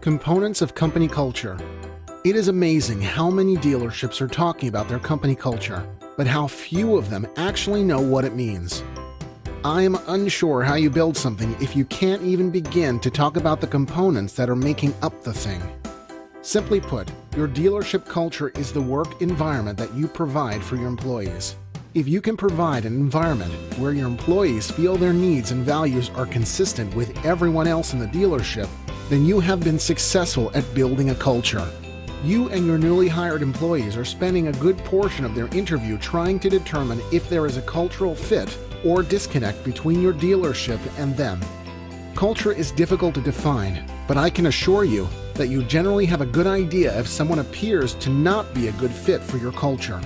Components of company culture. It is amazing how many dealerships are talking about their company culture, but how few of them actually know what it means. I am unsure how you build something if you can't even begin to talk about the components that are making up the thing. Simply put, your dealership culture is the work environment that you provide for your employees. If you can provide an environment where your employees feel their needs and values are consistent with everyone else in the dealership, then you have been successful at building a culture. You and your newly hired employees are spending a good portion of their interview trying to determine if there is a cultural fit or disconnect between your dealership and them. Culture is difficult to define, but I can assure you that you generally have a good idea if someone appears to not be a good fit for your culture.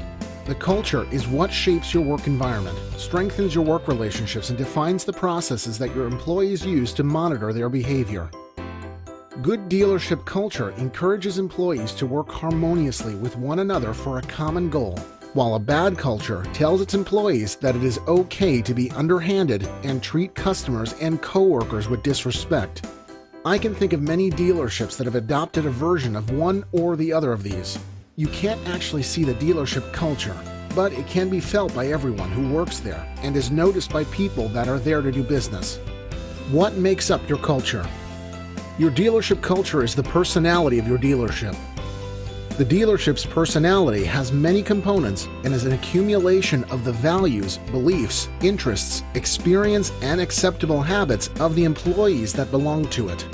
The culture is what shapes your work environment, strengthens your work relationships, and defines the processes that your employees use to monitor their behavior. Good dealership culture encourages employees to work harmoniously with one another for a common goal, while a bad culture tells its employees that it is okay to be underhanded and treat customers and coworkers with disrespect. I can think of many dealerships that have adopted a version of one or the other of these. You can't actually see the dealership culture, but it can be felt by everyone who works there and is noticed by people that are there to do business. What makes up your culture? Your dealership culture is the personality of your dealership. The dealership's personality has many components and is an accumulation of the values, beliefs, interests, experience, and acceptable habits of the employees that belong to it.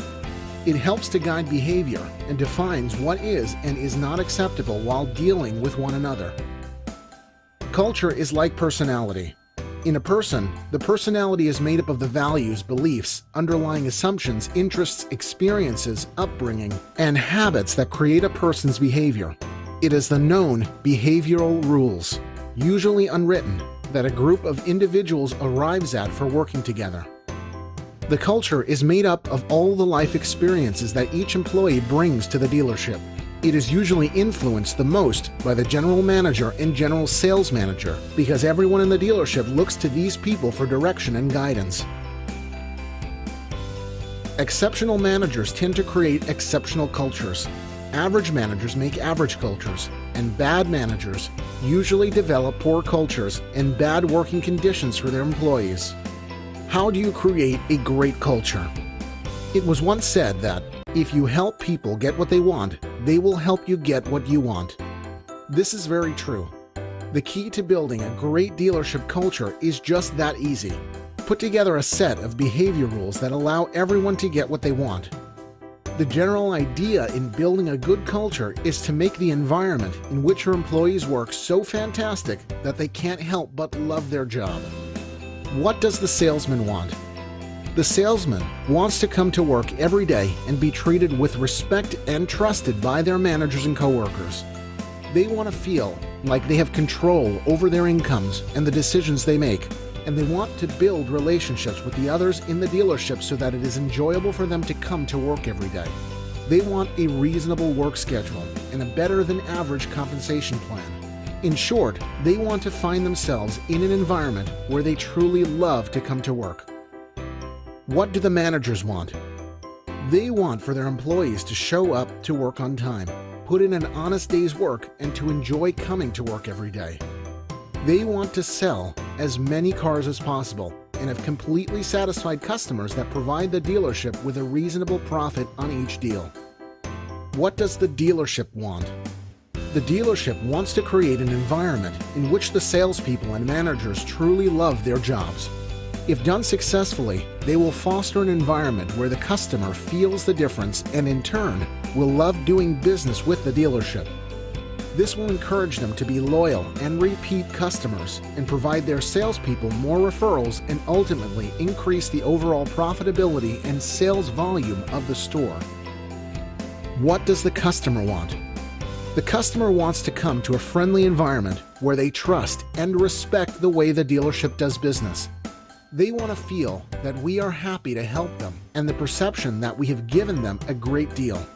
It helps to guide behavior and defines what is and is not acceptable while dealing with one another. Culture is like personality. In a person, the personality is made up of the values, beliefs, underlying assumptions, interests, experiences, upbringing, and habits that create a person's behavior. It is the known behavioral rules, usually unwritten, that a group of individuals arrives at for working together. The culture is made up of all the life experiences that each employee brings to the dealership. It is usually influenced the most by the general manager and general sales manager because everyone in the dealership looks to these people for direction and guidance. Exceptional managers tend to create exceptional cultures. Average managers make average cultures, and bad managers usually develop poor cultures and bad working conditions for their employees. How do you create a great culture? It was once said that if you help people get what they want, they will help you get what you want. This is very true. The key to building a great dealership culture is just that easy. Put together a set of behavior rules that allow everyone to get what they want. The general idea in building a good culture is to make the environment in which your employees work so fantastic that they can't help but love their job. What does the salesman want? The salesman wants to come to work every day and be treated with respect and trusted by their managers and coworkers. They want to feel like they have control over their incomes and the decisions they make, and they want to build relationships with the others in the dealership so that it is enjoyable for them to come to work every day. They want a reasonable work schedule and a better than average compensation plan. In short, they want to find themselves in an environment where they truly love to come to work. What do the managers want? They want for their employees to show up to work on time, put in an honest day's work, and to enjoy coming to work every day. They want to sell as many cars as possible and have completely satisfied customers that provide the dealership with a reasonable profit on each deal. What does the dealership want? The dealership wants to create an environment in which the salespeople and managers truly love their jobs. If done successfully, they will foster an environment where the customer feels the difference and in turn will love doing business with the dealership. This will encourage them to be loyal and repeat customers and provide their salespeople more referrals and ultimately increase the overall profitability and sales volume of the store. What does the customer want? The customer wants to come to a friendly environment where they trust and respect the way the dealership does business. They want to feel that we are happy to help them and the perception that we have given them a great deal.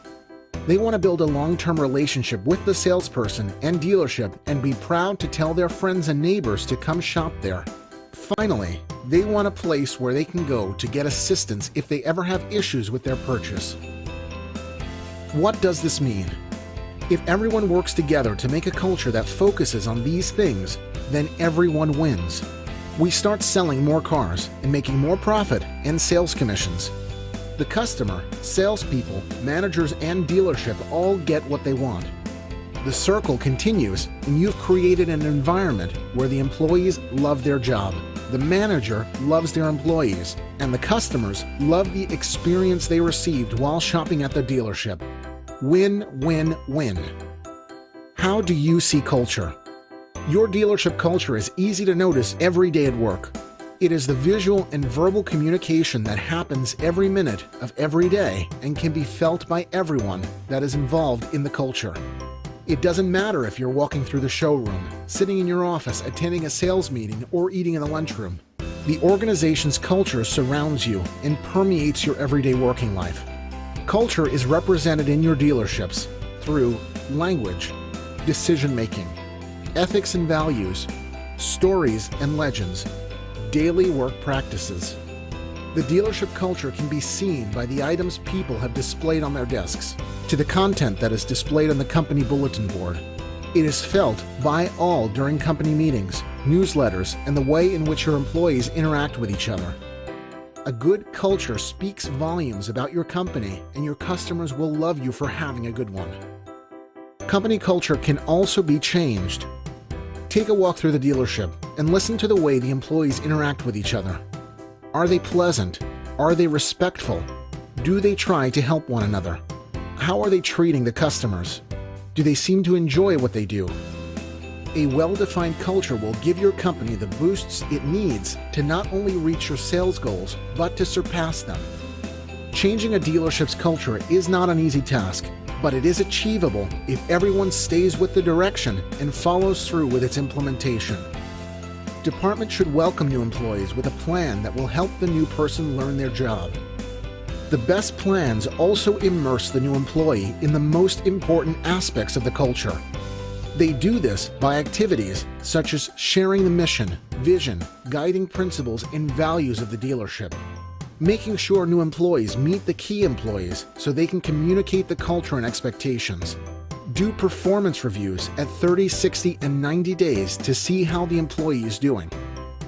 They want to build a long-term relationship with the salesperson and dealership and be proud to tell their friends and neighbors to come shop there. Finally, they want a place where they can go to get assistance if they ever have issues with their purchase. What does this mean? If everyone works together to make a culture that focuses on these things, then everyone wins. We start selling more cars and making more profit and sales commissions. The customer, salespeople, managers, and dealership all get what they want. The circle continues, and you've created an environment where the employees love their job, the manager loves their employees, and the customers love the experience they received while shopping at the dealership. Win, win, win. How do you see culture? Your dealership culture is easy to notice every day at work. It is the visual and verbal communication that happens every minute of every day and can be felt by everyone that is involved in the culture. It doesn't matter if you're walking through the showroom, sitting in your office, attending a sales meeting, or eating in the lunchroom. The organization's culture surrounds you and permeates your everyday working life. Culture is represented in your dealerships through language, decision-making, ethics and values, stories and legends, daily work practices. The dealership culture can be seen by the items people have displayed on their desks, to the content that is displayed on the company bulletin board. It is felt by all during company meetings, newsletters, and the way in which your employees interact with each other. A good culture speaks volumes about your company, and your customers will love you for having a good one. Company culture can also be changed. Take a walk through the dealership and listen to the way the employees interact with each other. Are they pleasant? Are they respectful? Do they try to help one another? How are they treating the customers? Do they seem to enjoy what they do? A well-defined culture will give your company the boosts it needs to not only reach your sales goals, but to surpass them. Changing a dealership's culture is not an easy task, but it is achievable if everyone stays with the direction and follows through with its implementation. Departments should welcome new employees with a plan that will help the new person learn their job. The best plans also immerse the new employee in the most important aspects of the culture. They do this by activities such as sharing the mission, vision, guiding principles, and values of the dealership. Making sure new employees meet the key employees so they can communicate the culture and expectations. Do performance reviews at 30, 60, and 90 days to see how the employee is doing.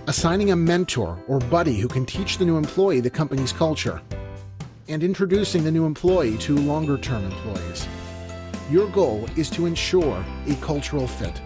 Assigning a mentor or buddy who can teach the new employee the company's culture. And introducing the new employee to longer-term employees. Your goal is to ensure a cultural fit.